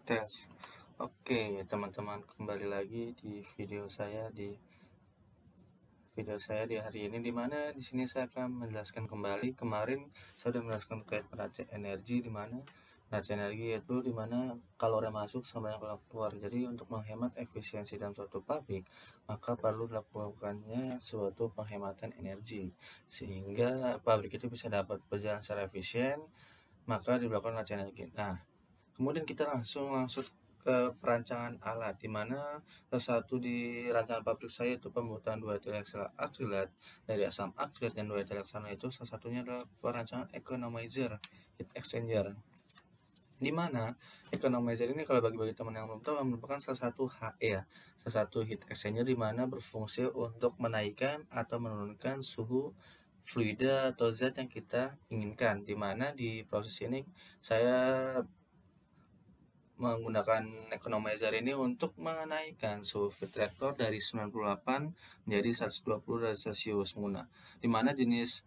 Tes. Oke, teman-teman, kembali lagi di video saya di hari ini, di mana di sini saya akan menjelaskan kembali. Kemarin saya sudah menjelaskan terkait neraca energi, di mana neraca energi itu di mana kalori masuk sama yang keluar. Jadi untuk menghemat efisiensi dalam suatu pabrik, maka perlu dilakukannya suatu penghematan energi sehingga pabrik itu bisa dapat berjalan secara efisien, maka dilakukan neraca energi. Nah, kemudian kita langsung ke perancangan alat, di mana salah satu di rancangan pabrik saya itu pembuatan 2 etil akrilat dari asam akrilat, dan 2 etil heksana itu salah satunya adalah perancangan economizer heat exchanger. Di mana economizer ini, kalau bagi teman yang belum tahu, merupakan salah satu salah satu heat exchanger di mana berfungsi untuk menaikkan atau menurunkan suhu fluida atau zat yang kita inginkan. Di mana di proses ini saya menggunakan economizer ini untuk menaikkan suhu feed reactor dari 98 menjadi 120 derajat Celcius di mana jenis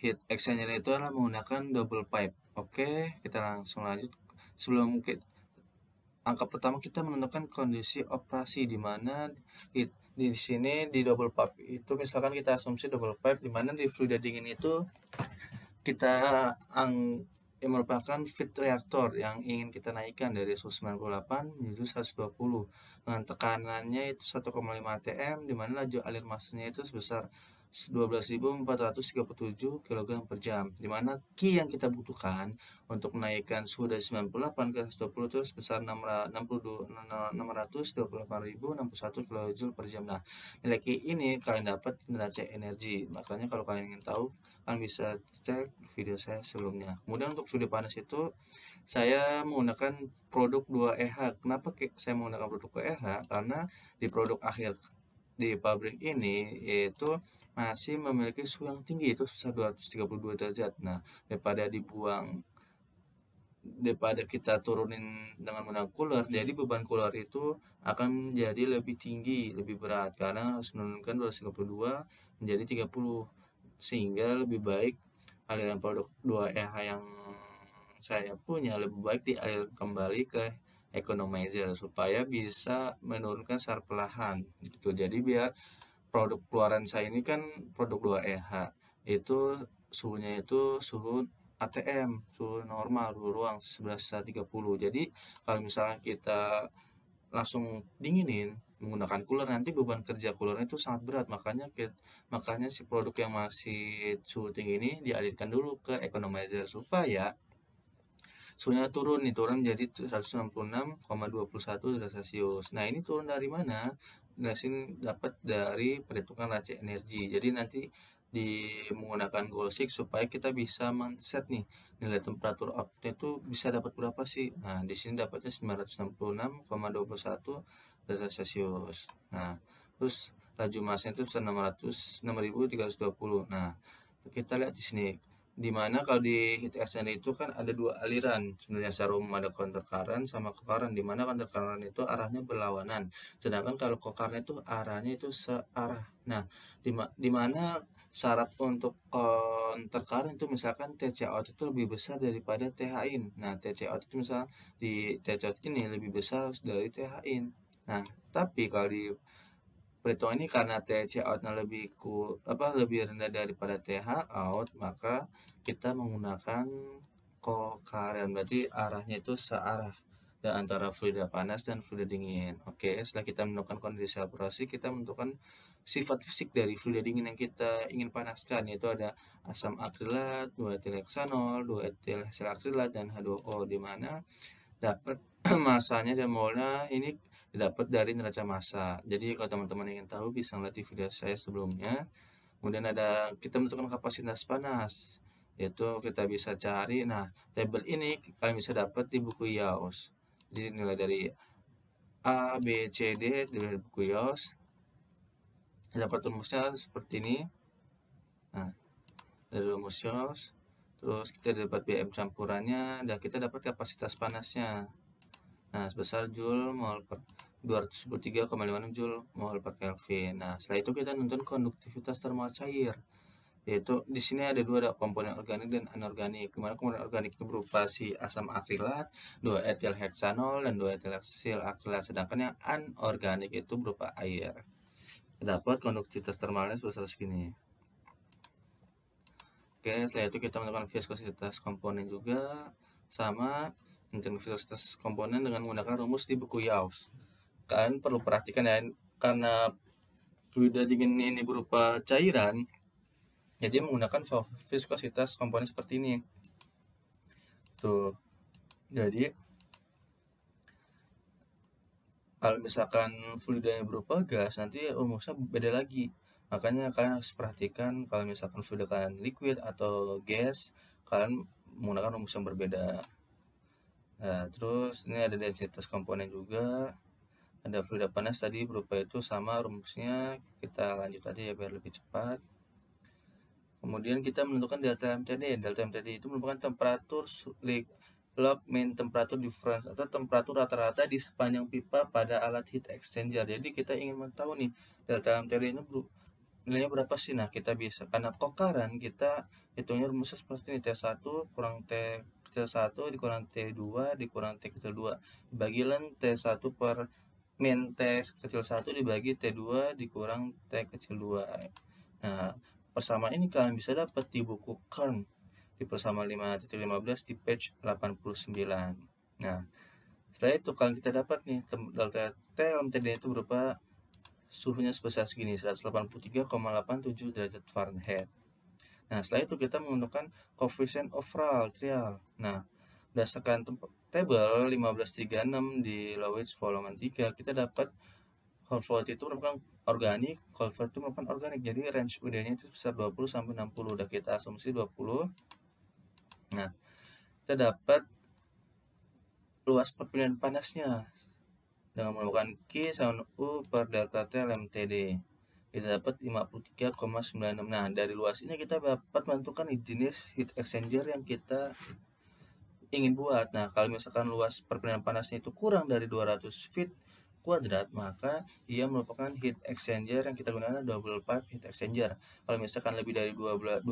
heat exchanger itu adalah menggunakan double pipe. Oke, kita langsung lanjut. Sebelum angka pertama, kita menentukan kondisi operasi, di mana di sini di double pipe itu, misalkan kita asumsi double pipe, di mana di fluida dingin itu kita yang merupakan feed reaktor yang ingin kita naikkan dari 98 menjadi 120 dengan tekanannya itu 1,5 atm, di mana laju alir masanya itu sebesar 12.437 kg per jam, di mana Q yang kita butuhkan untuk menaikkan suhu dari 98 ke 120 itu sebesar 628.061 kJ per jam. Nah, nilai Q ini kalian dapat neraca energi. Makanya kalau kalian ingin tahu, kalian bisa cek video saya sebelumnya. Kemudian untuk video panas itu saya menggunakan produk 2EH. Kenapa saya menggunakan produk 2EH? Karena di produk akhir di pabrik ini yaitu masih memiliki suhu yang tinggi, itu sebesar 232 derajat. Nah, daripada kita turunin dengan menggunakan cooler, jadi beban cooler itu akan jadi lebih tinggi, lebih berat, karena harus menurunkan 232 menjadi 30, sehingga lebih baik aliran produk 2EH yang saya punya lebih baik dialir kembali ke economizer supaya bisa menurunkan secara perlahan gitu. Jadi biar produk keluaran saya ini kan produk 2EH, itu suhunya itu suhu ATM, suhu normal, suhu ruang 1130. Jadi kalau misalnya kita langsung dinginin menggunakan cooler, nanti beban kerja coolernya itu sangat berat. Makanya si produk yang masih suhu tinggi ini dialirkan dulu ke economizer supaya suhunya turun menjadi 166,21 derajat Celcius. Nah, ini turun dari mana? Nah, sini dapat dari perhitungan neraca energi. Jadi nanti menggunakan goalsheet supaya kita bisa men-set nih nilai temperatur outputnya itu bisa dapat berapa sih. Nah, di sini dapatnya 966,21 derajat Celcius. Nah, terus laju masanya itu 6.320. Nah, kita lihat di sini, di mana kalau di heat exchanger itu kan ada dua aliran sebenarnya, secara umum ada counter current sama co-current, di mana counter current itu arahnya berlawanan, sedangkan kalau co-current itu arahnya itu searah. Nah, di mana syarat untuk counter current itu misalkan TC out itu lebih besar daripada TH in. Nah, TC out itu misal di TC out ini lebih besar dari TH in. Nah, tapi kalau di perhitungan ini, karena TC out-nya lebih rendah daripada TH out, maka kita menggunakan co-current, berarti arahnya itu searah antara fluida panas dan fluida dingin. Oke, setelah kita menentukan kondisi operasi, kita menentukan sifat fisik dari fluida dingin yang kita ingin panaskan, yaitu ada asam akrilat, 2 etil heksanol, 2 etil akrilat, dan H2O, di mana dapat masanya dan molnya ini didapat dari neraca massa. Jadi kalau teman-teman ingin tahu, bisa melihat di video saya sebelumnya. Kemudian kita menentukan kapasitas panas, yaitu kita bisa cari. Nah, tabel ini kalian bisa dapat di buku IAOS. Jadi nilai dari A, B, C, D dari buku IAOS. Dapat rumusnya seperti ini. Nah, dari rumus IAOS, terus kita dapat BM campurannya, dan kita dapat kapasitas panasnya. Nah, sebesar Joule mol per 223,56 Joule mol per Kelvin. Nah, setelah itu kita nonton konduktivitas termal cair, yaitu di sini ada dua, ada komponen organik dan anorganik. Dimana komponen organik itu berupa si asam akrilat, 2 etil heksanol, dan 2 etil akrilat. Sedangkan yang anorganik itu berupa air. Dapat konduktivitas termalnya sebesar segini. Oke, setelah itu kita menentukan viskositas komponen juga, sama menentukan viskositas komponen dengan menggunakan rumus di buku Yaws. Kalian perlu perhatikan ya, karena fluida dingin ini berupa cairan, jadi menggunakan viskositas komponen seperti ini. Tuh, jadi kalau misalkan fluidanya berupa gas, nanti rumusnya beda lagi. Makanya kalian harus perhatikan kalau misalkan fluida kalian liquid atau gas, kalian menggunakan rumus yang berbeda. Nah, terus ini ada densitas komponen juga. Ada fluida panas tadi berupa itu, sama rumusnya. Kita lanjut aja ya biar lebih cepat. Kemudian kita menentukan delta MTD. Delta MTD itu merupakan temperatur log mean temperature difference atau temperatur rata-rata di sepanjang pipa pada alat heat exchanger. Jadi kita ingin mengetahui nih delta MTD ini nilainya berapa sih. Nah, kita bisa, karena kokaran, kita hitungnya rumusnya seperti ini: T1 kurang T kecil 1 dikurang T2 dikurang T kecil 2. Bagilan T1 per min T kecil 1 dibagi T2 dikurang T kecil 2. Nah, persamaan ini kalian bisa dapat di buku Kern di persamaan 5.15 di page 89. Nah, setelah itu kalau kita dapat nih delta T MTD itu berupa suhunya sebesar segini, 183,87 derajat Fahrenheit. Nah, setelah itu kita menentukan coefficient of trial. Nah, berdasarkan table 1536 di Lowitz volume 3, kita dapat whole fluid itu merupakan organik, cold fluid itu merupakan organik. Jadi range UD-nya itu sebesar 20 sampai 60. Udah kita asumsi 20. Nah, kita dapat luas perpindahan panasnya dengan menggunakan Q sama U per delta T LMTD. Kita dapat 53,96. Nah, dari luas ini kita dapat menentukan jenis heat exchanger yang kita ingin buat. Nah, kalau misalkan luas perpindahan panasnya itu kurang dari 200 feet kuadrat, maka ia merupakan heat exchanger yang kita gunakan double pipe heat exchanger. Kalau misalkan lebih dari 200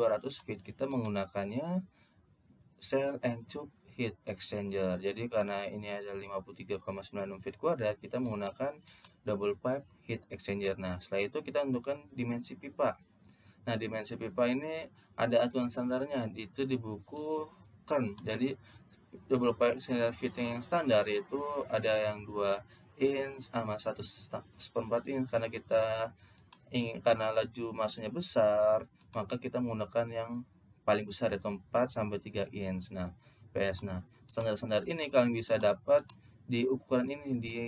feet, kita menggunakannya cell and tube heat exchanger. Jadi karena ini ada 53,96 feet kuadrat, kita menggunakan double pipe heat exchanger. Nah, setelah itu kita tentukan dimensi pipa. Nah, dimensi pipa ini ada aturan standarnya, itu di buku Kern. Jadi double pipe exchanger fitting yang standar itu ada yang 2 inch sama 1/4 inch. Karena kita karena laju masanya besar, maka kita menggunakan yang paling besar, yaitu 4 sampai 3 inch. Nah, PS. Nah, standar-standar ini kalian bisa dapat di ukuran ini di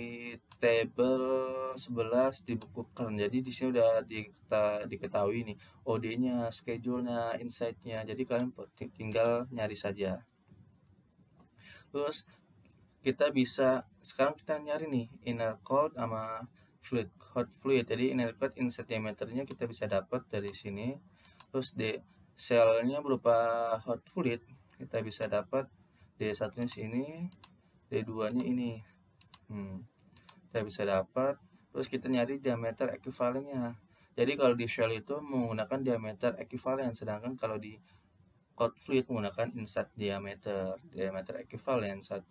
table 11 di buku Kern. Jadi di sini udah diketahui nih OD-nya, schedule-nya, insight-nya. Jadi kalian tinggal nyari saja. Terus kita bisa, sekarang kita nyari nih inner cold sama hot fluid. Jadi inner cold inset diameternya kita bisa dapat dari sini. Terus selnya berupa hot fluid kita bisa dapat D1 nya sini, D2 nya ini. Kita bisa dapat. Terus kita nyari diameter ekuivalennya. Jadi kalau di shell itu menggunakan diameter ekuivalen, sedangkan kalau di hot fluid menggunakan inset diameter ekuivalen 1.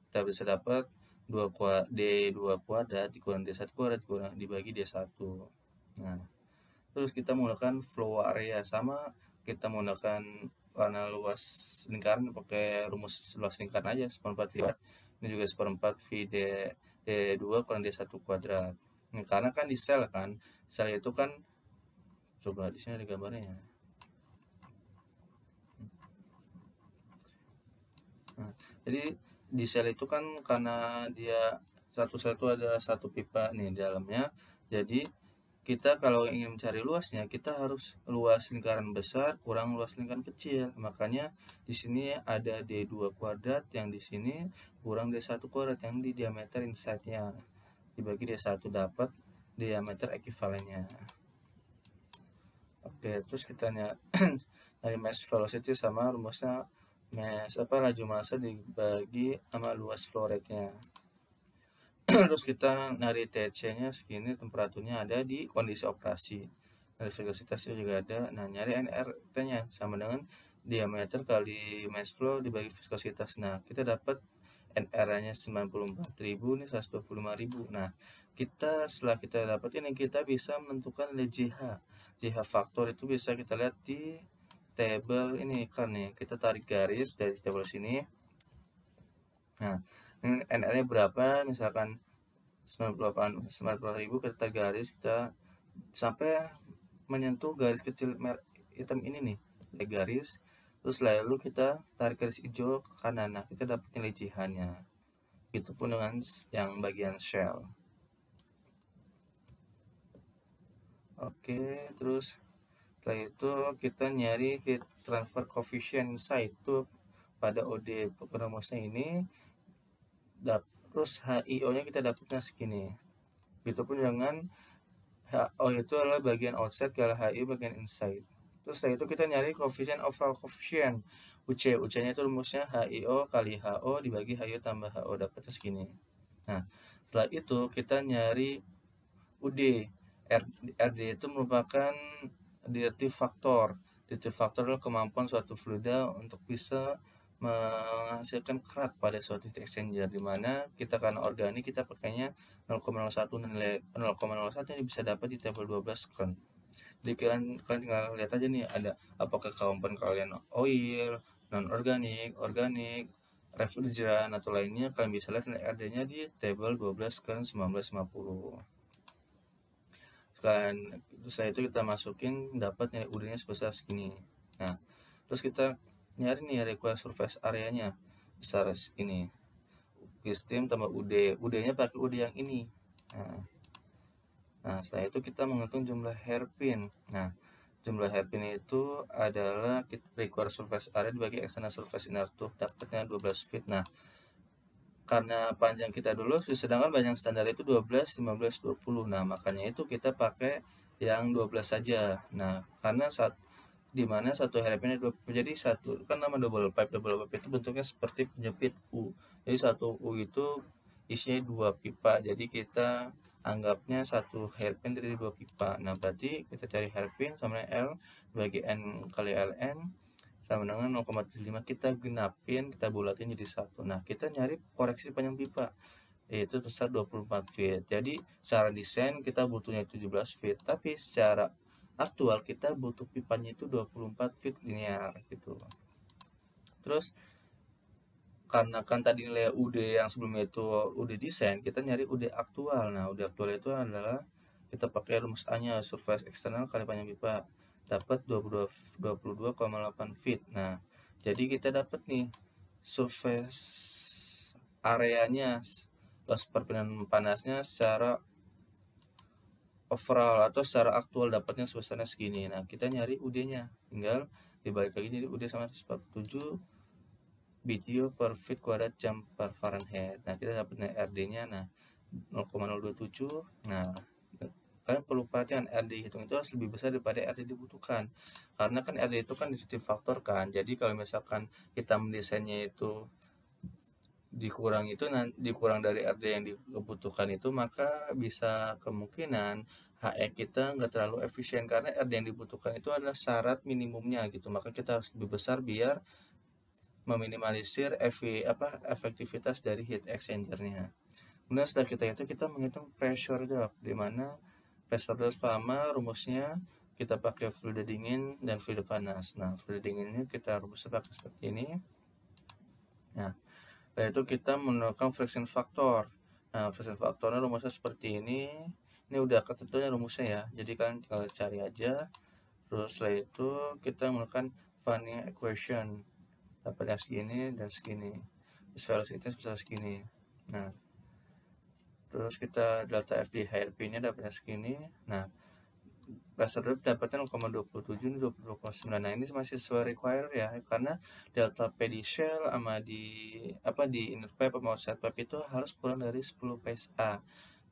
Kita bisa dapat D2 kuadrat dikurang D1 kuadrat dibagi D1. Nah, terus kita menggunakan flow area, sama kita menggunakan warna luas lingkaran pakai rumus luas lingkaran aja, 1/4 V. Ini juga 1/4 V D2 kurang D1 kuadrat. Nah, karena kan di sel itu kan, coba di sini ada gambarnya. Nah, jadi di sel itu kan karena dia satu sel itu ada satu pipa nih di dalamnya. Jadi kita kalau ingin mencari luasnya, kita harus luas lingkaran besar kurang luas lingkaran kecil. Makanya di sini ada D2 kuadrat yang di sini kurang D1 kuadrat yang di diameter inside-nya. Dibagi D1 dapat diameter ekuivalennya. Oke, terus kita nyari mass velocity sama rumusnya laju massa dibagi sama luas flow rate-nya. Terus kita nyari TC nya segini, temperaturnya ada di kondisi operasi. Dari viscositasnya juga ada. Nah, nyari NRT-nya sama dengan diameter kali mass flow dibagi viskositas. Nah, kita dapat NR-nya 94.000, ini 125.000. Nah, setelah kita dapat ini, kita bisa menentukan nilai JH. JH faktor itu bisa kita lihat di tabel ini kan nih. Kita tarik garis dari tabel sini. Nah, ini NR-nya berapa? Misalkan 98.000, kita tarik garis, kita sampai menyentuh garis kecil hitam ini nih, garis. Terus lalu kita tarik garis hijau ke kanan. Nah, kita dapat nilai JH-nya. Itu pun dengan yang bagian shell. Oke, terus setelah itu kita nyari heat transfer coefficient site itu pada OD rumusnya ini. Terus HIO-nya kita dapatnya segini. Begitupun dengan HO itu adalah bagian outside, kalau HI bagian inside. Terus setelah itu kita nyari coefficient overall coefficient UC-nya itu rumusnya HIO kali HO dibagi HIO tambah HO, dapatnya segini. Nah, setelah itu kita nyari UD. RD itu merupakan directive factor. Directive factor adalah kemampuan suatu fluida untuk bisa menghasilkan kerak pada suatu heat exchanger, di mana kita karena organik kita pakainya 0,01, nilai 0,01 ini bisa dapat di tabel 12 kan. Jadi kalian tinggal lihat aja nih, ada apakah komponen kalian oil, non organik, organik, refrigeran atau lainnya. Kalian bisa lihat nilai RD-nya di tabel 12 kan 1950. Setelah itu kita masukin, dapat nilai UD-nya sebesar segini. Nah, terus kita nyari nih required surface area-nya besar segini. Steam tambah UD-nya pakai UD yang ini. Nah, setelah itu kita menghitung jumlah hairpin. Nah, jumlah hairpin itu adalah required surface area dibagi external surface inner tube, dapatnya 12 feet. Nah, karena panjang kita dulu, sedangkan panjang standar itu 12, 15, 20. Nah, makanya itu kita pakai yang 12 saja. Nah, karena dimana satu hairpinnya jadi satu kan nama double pipe itu bentuknya seperti penjepit U. Jadi satu U itu isinya 2 pipa. Jadi kita anggapnya satu hairpin dari 2 pipa. Nah, berarti kita cari hairpin sama L bagi N kali Ln sama dengan 0,75, kita genapin, kita bulatin jadi 1. Nah, kita nyari koreksi panjang pipa, yaitu besar 24 feet. Jadi secara desain kita butuhnya 17 feet, tapi secara aktual kita butuh pipanya itu 24 feet linear gitu. Terus karena kan tadi nilai UD yang sebelumnya itu UD desain, kita nyari UD aktual. Nah, UD aktual itu adalah kita pakai rumus A-nya, surface eksternal kali panjang pipa, dapat 22,8 feet. Nah, jadi kita dapat nih surface areanya, luas perpindahan panasnya secara overall atau secara aktual dapatnya sebesarnya segini. Nah, kita nyari UD-nya, tinggal dibalik lagi, jadi UD sama 147 BTU per feet kuadrat jam per Fahrenheit. Nah, kita dapatnya RD-nya, nah 0,027. Nah, kalian perlu perhatian, RD hitung itu harus lebih besar daripada RD dibutuhkan, karena kan RD itu kan relative factor kan. Jadi kalau misalkan kita mendesainnya itu dikurang dari RD yang dibutuhkan itu, maka bisa kemungkinan HE kita nggak terlalu efisien, karena RD yang dibutuhkan itu adalah syarat minimumnya gitu. Maka kita harus lebih besar biar meminimalisir efektivitas dari heat exchanger-nya. Kemudian setelah kita menghitung pressure drop, di mana pressure drop sama rumusnya kita pakai fluida dingin dan fluida panas. Nah, fluida dinginnya kita rumusnya pakai seperti ini. Nah, setelah itu kita menemukan friction factor. Nah, friction factornya rumusnya seperti ini. Ini udah ketentuannya rumusnya ya. Jadi kalian tinggal cari aja. Terus setelah itu kita melakukan Fanning equation. Dapatnya segini dan segini. Terus velocity sebesar segini. Nah, terus kita delta F di hairpin-nya dapatnya segini. Nah, pressure drop dapatnya 0,27, 20,9. Nah, ini masih sesuai require ya, karena delta P di shell sama di inner pipe sama outside pipe itu harus kurang dari 10 PSA.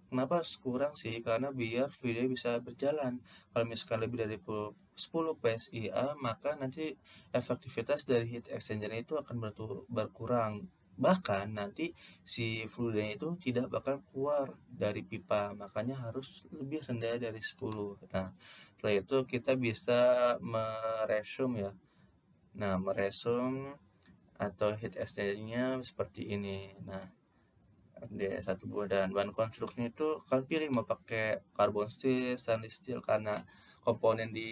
Kenapa harus kurang sih? Karena biar fluida bisa berjalan. Kalau misalkan lebih dari 10 PSIA, maka nanti efektivitas dari heat exchanger itu akan berkurang. Bahkan nanti si fluidnya itu tidak bakal keluar dari pipa, makanya harus lebih rendah dari 10. Nah, setelah itu kita bisa meresum ya. Nah, meresum atau heat exchanger-nya seperti ini. Nah, ada satu buah dan bahan konstruksinya itu kalian pilih mau pakai carbon steel, stainless steel karena komponen di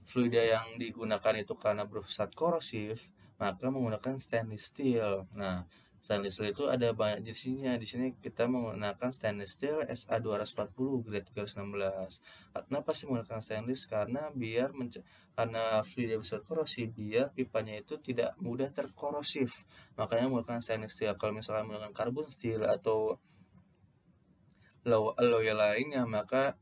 fluida yang digunakan itu karena bersifat korosif, maka menggunakan stainless steel. Nah, stainless steel itu ada banyak jenisnya. Di sini kita menggunakan stainless steel SA240 grade 316. Kenapa sih menggunakan stainless? Karena karena fluida bersifat korosif, biar pipanya itu tidak mudah terkorosif. Makanya menggunakan stainless steel. Kalau misalnya menggunakan carbon steel atau alloy lainnya, maka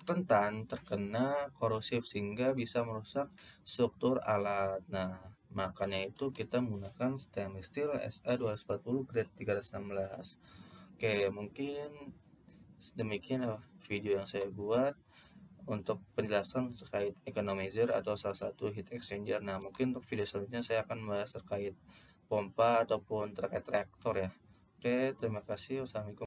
rentan terkena korosif sehingga bisa merusak struktur alat. Nah, makanya itu kita menggunakan stainless steel SA240 grade 316. Oke, mungkin demikian video yang saya buat untuk penjelasan terkait economizer atau salah satu heat exchanger. Nah, mungkin untuk video selanjutnya saya akan membahas terkait pompa ataupun terkait reaktor ya. Oke, terima kasih. Wassalamualaikum.